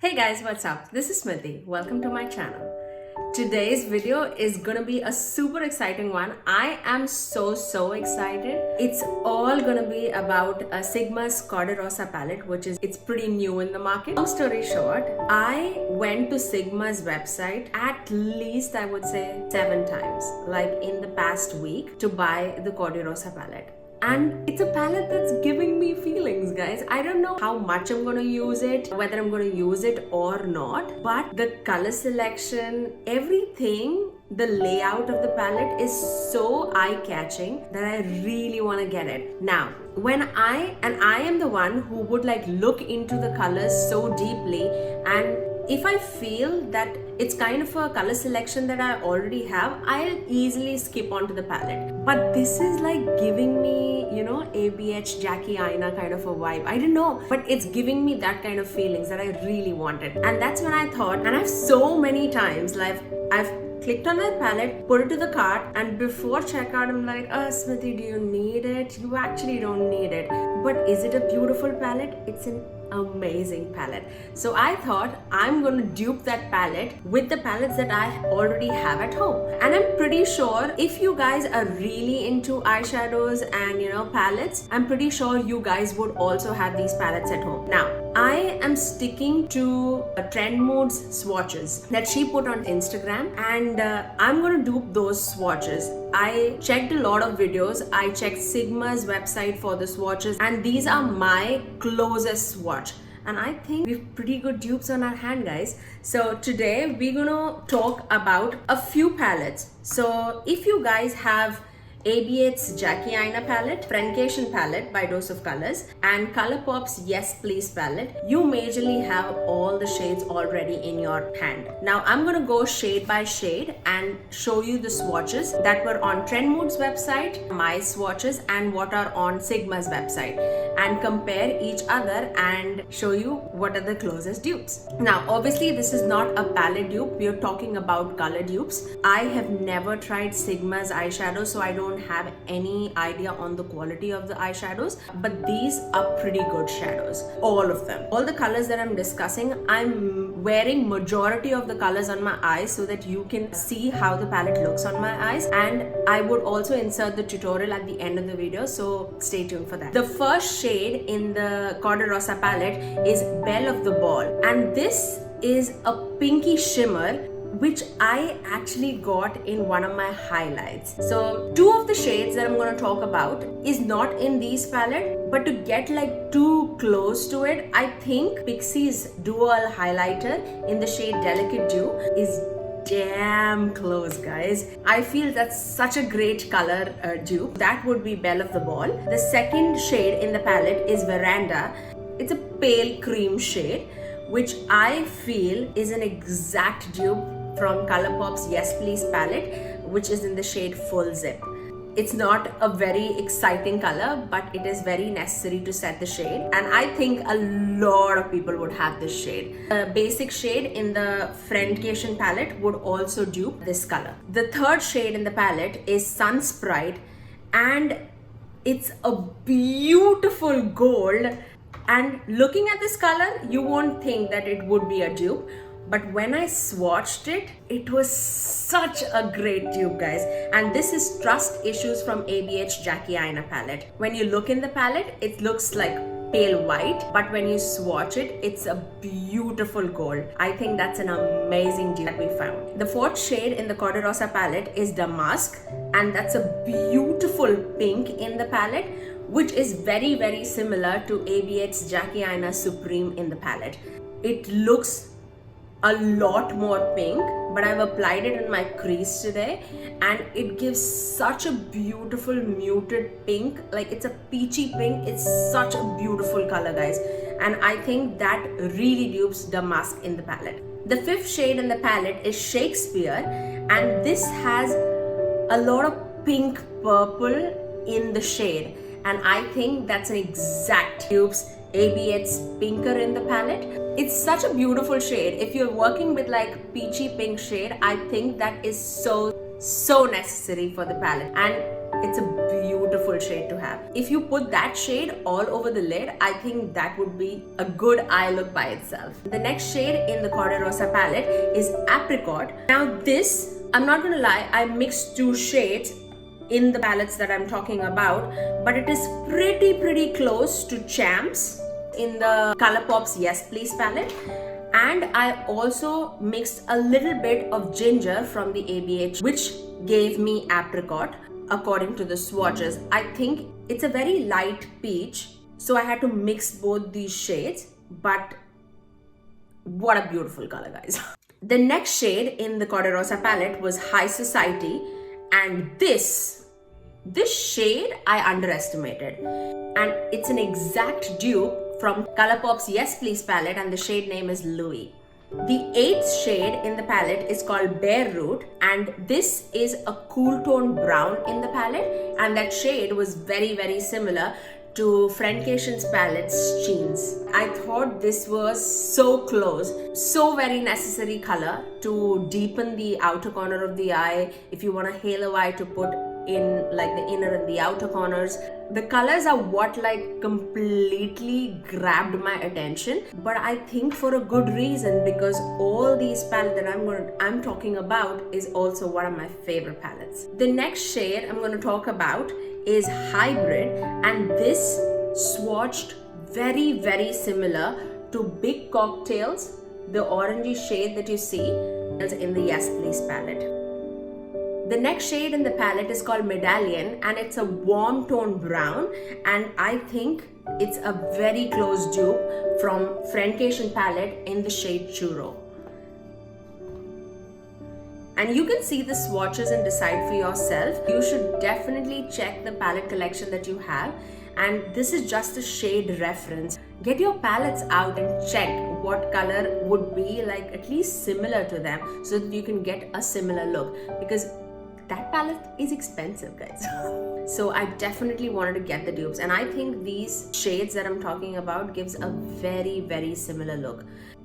Hey guys, what's up? This is Smithy. Welcome to my channel. Today's video is gonna be a super exciting one. I am so excited. It's all gonna be about a Sigma's Cor De Rosa palette, it's pretty new in the market. Long story short, I went to Sigma's website at least I would say 7 times, like in the past week, to buy the Cor De Rosa palette. And it's a palette that's giving me feelings, guys. I don't know how much I'm gonna use it, whether I'm gonna use it or not, but the color selection, everything, the layout of the palette is so eye-catching that I really want to get it. Now, I am the one who would like look into the colors so deeply, and if I feel that it's kind of a color selection that I already have, I'll easily skip onto the palette. But this is like giving me, ABH Jackie Aina kind of a vibe. I don't know, but it's giving me that kind of feelings that I really wanted. And that's when I thought, and I've so many times, like I've clicked on that palette, put it to the cart, and before checkout, I'm like, Smithy, do you need it? You actually don't need it. But is it a beautiful palette? It's an amazing palette. So I thought I'm going to dupe that palette with the palettes that I already have at home. And I'm pretty sure if you guys are really into eyeshadows and palettes, I'm pretty sure you guys would also have these palettes at home. Now, I am sticking to Trend Mood's swatches that she put on Instagram, and I'm going to dupe those swatches. I checked a lot of videos. I checked Sigma's website for the swatches, and these are my closest swatch. And I think we have pretty good dupes on our hand, guys. So today we're gonna talk about a few palettes. So if you guys have ABH's Jackie Aina palette, Friendcation palette by Dose of Colors, and Colourpop's Yes Please palette, you majorly have all the shades already in your hand. Now I'm gonna go shade by shade and show you the swatches that were on Trend Mood's website, my swatches, and what are on Sigma's website, and compare each other and show you what are the closest dupes. Now obviously this is not a palette dupe, we are talking about color dupes. I have never tried Sigma's eyeshadow, so I don't have any idea on the quality of the eyeshadows, but these are pretty good shadows, all of them. All the colors that I'm discussing, I'm wearing majority of the colors on my eyes so that you can see how the palette looks on my eyes, and I would also insert the tutorial at the end of the video, so stay tuned for that. The first shade in the Cor De Rosa palette is Belle of the Ball, and this is a pinky shimmer which I actually got in one of my highlights. So two of the shades that I'm going to talk about is not in these palette, but to get like too close to it, I think Pixie's dual highlighter in the shade Delicate Dew is damn close, guys. I feel that's such a great color dupe. That would be Belle of the Ball. The second shade in the palette is Veranda. It's a pale cream shade, which I feel is an exact dupe from Colourpop's Yes Please palette, which is in the shade Full Zip. It's not a very exciting color, but it is very necessary to set the shade, and I think a lot of people would have this shade. The basic shade in the Friendcation palette would also dupe this color. The third shade in the palette is Sun Sprite, and it's a beautiful gold. And looking at this color, you won't think that it would be a dupe, but when I swatched it, it was such a great dupe, guys. And this is Trust Issues from ABH Jackie Aina palette. When you look in the palette, it looks like pale white, but when you swatch it, it's a beautiful gold. I think that's an amazing dupe that we found. The fourth shade in the Cor De Rosa palette is Damask, and that's a beautiful pink in the palette, which is very similar to ABH's Jackie Aina Supreme in the palette. It looks a lot more pink, but I've applied it in my crease today, and it gives such a beautiful muted pink. Like, it's a peachy pink. It's such a beautiful color, guys, and I think that really dupes Damask in the palette. The fifth shade in the palette is Shakespeare, and this has a lot of pink purple in the shade, and I think that's an exact dupes ABH's Pinker in the palette. It's such a beautiful shade. If you're working with like peachy pink shade, I think that is so necessary for the palette, and it's a beautiful beautiful shade to have. If you put that shade all over the lid, I think that would be a good eye look by itself. The next shade in the Cor De Rosa palette is Apricot. Now this, I'm not gonna lie, I mixed two shades in the palettes that I'm talking about, but it is pretty close to Champs in the Colourpop's Yes Please palette. And I also mixed a little bit of ginger from the ABH, which gave me Apricot according to the swatches. I think it's a very light peach, so I had to mix both these shades, but what a beautiful color, guys. The next shade in the Cor De Rosa palette was High Society, and this shade I underestimated, and it's an exact dupe from Colourpop's Yes Please palette, and the shade name is Louis. The 8th shade in the palette is called Bare Root, and this is a cool tone brown in the palette, and that shade was very similar to Friendcation's palette's Jeans. I thought this was so close, so very necessary color to deepen the outer corner of the eye if you want a halo eye to put in like the inner and the outer corners. The colors are what like completely grabbed my attention, but I think for a good reason, because all these palettes that I'm talking about is also one of my favorite palettes. The next shade I'm going to talk about is Hybrid, and this swatched very similar to Big Cocktails, the orangey shade that you see in the Yes Please palette. The next shade in the palette is called Medallion, and it's a warm tone brown, and I think it's a very close dupe from Friendcation palette in the shade Churro. And you can see the swatches and decide for yourself. You should definitely check the palette collection that you have, and this is just a shade reference. Get your palettes out and check what color would be like at least similar to them, so that you can get a similar look, because that palette is expensive, guys. So I definitely wanted to get the dupes, and I think these shades that I'm talking about gives a very similar look.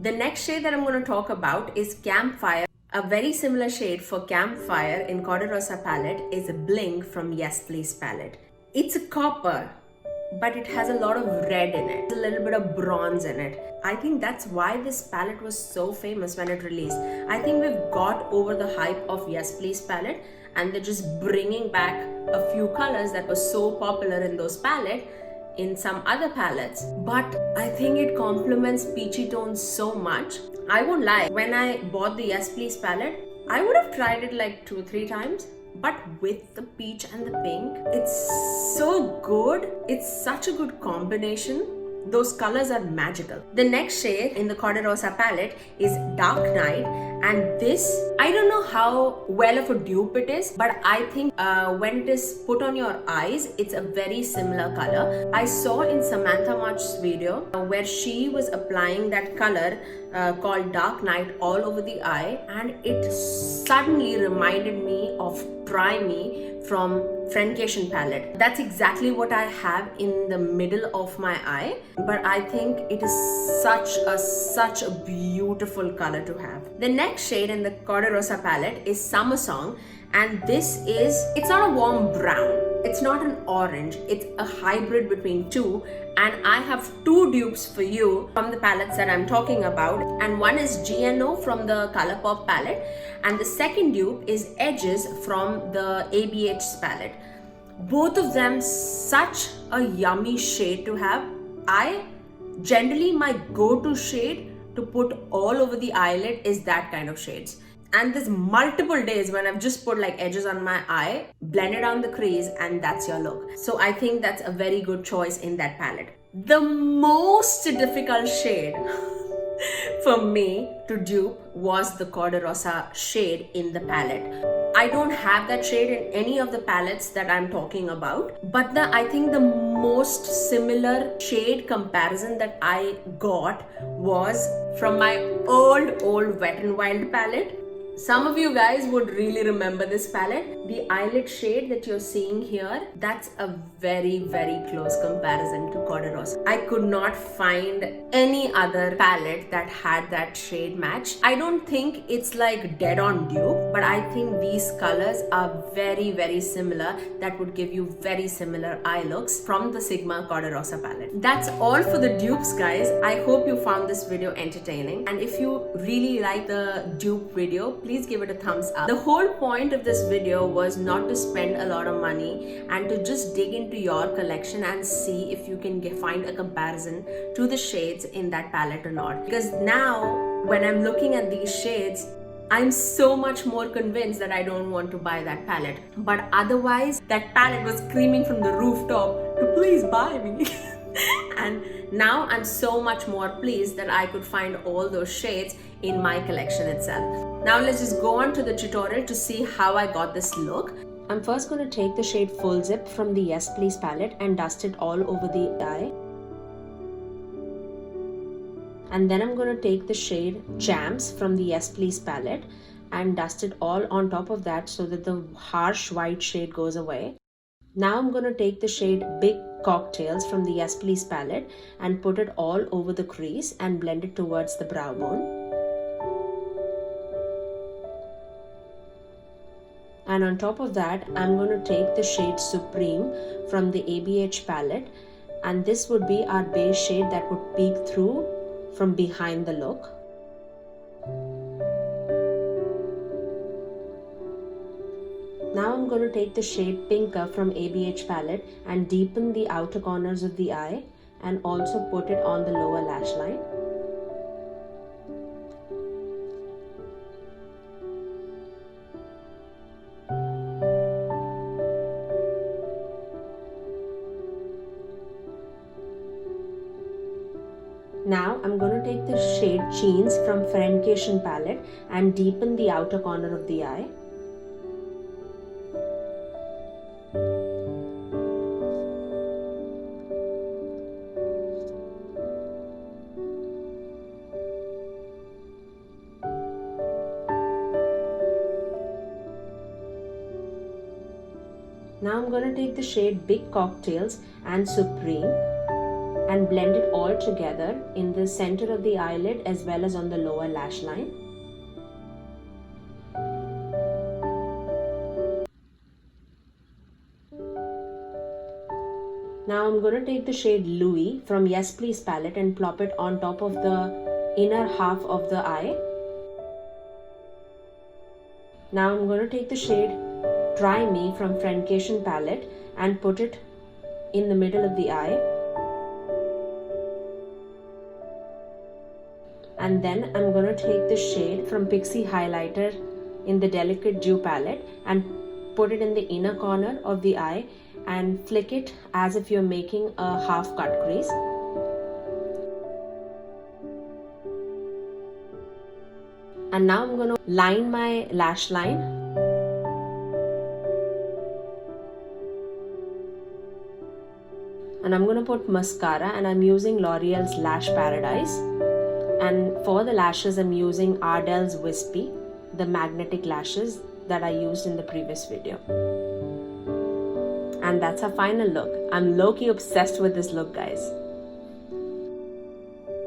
The next shade that I'm going to talk about is Campfire. A very similar shade for Campfire in Cor De Rosa palette is a Bling from Yes Please palette. It's a copper, but it has a lot of red in it, a little bit of bronze in it. I think that's why this palette was so famous when it released. I think we've got over the hype of Yes Please palette, and they're just bringing back a few colors that were so popular in those palettes in some other palettes, but I think it complements peachy tones so much. I won't lie, when I bought the Yes Please palette, I would have tried it like 2-3 times, but with the peach and the pink, it's so good. It's such a good combination. Those colors are magical. The next shade in the Cor De Rosa palette is Dark Night, and this, I don't know how well of a dupe it is, but I think when it is put on your eyes, it's a very similar color. I saw in Samantha March's video where she was applying that color called Dark Night all over the eye, and it suddenly reminded me of Try Me from Friendcation palette. That's exactly what I have in the middle of my eye, but I think it is such a beautiful color to have. The next shade in the Cor De Rosa palette is Summer Song, and it's not a warm brown, it's not an orange, it's a hybrid between two, and I have two dupes for you from the palettes that I'm talking about, and one is GNO from the Colourpop palette, and the second dupe is Edges from the ABH palette. Both of them such a yummy shade to have. Generally my go-to shade to put all over the eyelid is that kind of shades. And there's multiple days when I've just put like edges on my eye, blended on the crease, and that's your look. So I think that's a very good choice in that palette. The most difficult shade for me to dupe was the Cor De Rosa shade in the palette. I don't have that shade in any of the palettes that I'm talking about, but I think the most similar shade comparison that I got was from my old Wet n Wild palette. Some of you guys would really remember this palette. the eyelid shade that you're seeing here, that's a very, very close comparison to Cor De Rosa. I could not find any other palette that had that shade match. I don't think it's like dead on dupe, but I think these colors are very, very similar. That would give you very similar eye looks from the Sigma Cor De Rosa palette. That's all for the dupes, guys. I hope you found this video entertaining, and if you really like the dupe video, please give it a thumbs up. The whole point of this video was not to spend a lot of money and to just dig into your collection and see if you can find a comparison to the shades in that palette or not. Because now when I'm looking at these shades, I'm so much more convinced that I don't want to buy that palette. But otherwise, that palette was screaming from the rooftop to please buy me. And now I'm so much more pleased that I could find all those shades in my collection itself. Now let's just go on to the tutorial to see how I got this look. I'm first going to take the shade Full Zip from the Yes Please palette and dust it all over the eye. And then I'm going to take the shade Jams from the Yes Please palette and dust it all on top of that so that the harsh white shade goes away. Now I'm going to take the shade Big Cocktails from the Yes Please palette and put it all over the crease and blend it towards the brow bone. And on top of that, I'm going to take the shade Supreme from the ABH palette, and this would be our base shade that would peek through from behind the look. Now I'm going to take the shade Pinka from ABH palette and deepen the outer corners of the eye and also put it on the lower lash line. Now I'm going to take the shade Cheens from Friendcation palette and deepen the outer corner of the eye. Now I'm going to take the shade Big Cocktails and Supreme and blend it all together in the center of the eyelid as well as on the lower lash line. Now I'm going to take the shade Louis from Yes Please palette and plop it on top of the inner half of the eye. Now I'm going to take the shade Try Me from Friendcation palette and put it in the middle of the eye. And then I'm going to take the shade from Pixie Highlighter in the Delicate Dew palette and put it in the inner corner of the eye and flick it as if you're making a half cut crease. And now I'm going to line my lash line. And I'm going to put mascara, and I'm using L'Oreal's Lash Paradise. And for the lashes, I'm using Ardell's Wispy, the magnetic lashes that I used in the previous video. And that's our final look. I'm low-key obsessed with this look, guys.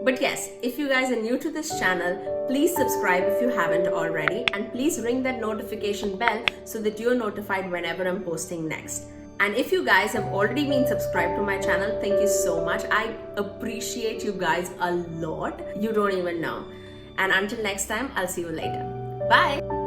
But yes, if you guys are new to this channel, please subscribe if you haven't already, and please ring that notification bell so that you're notified whenever I'm posting next. And if you guys have already been subscribed to my channel, thank you so much. I appreciate you guys a lot. You don't even know. And until next time, I'll see you later. Bye.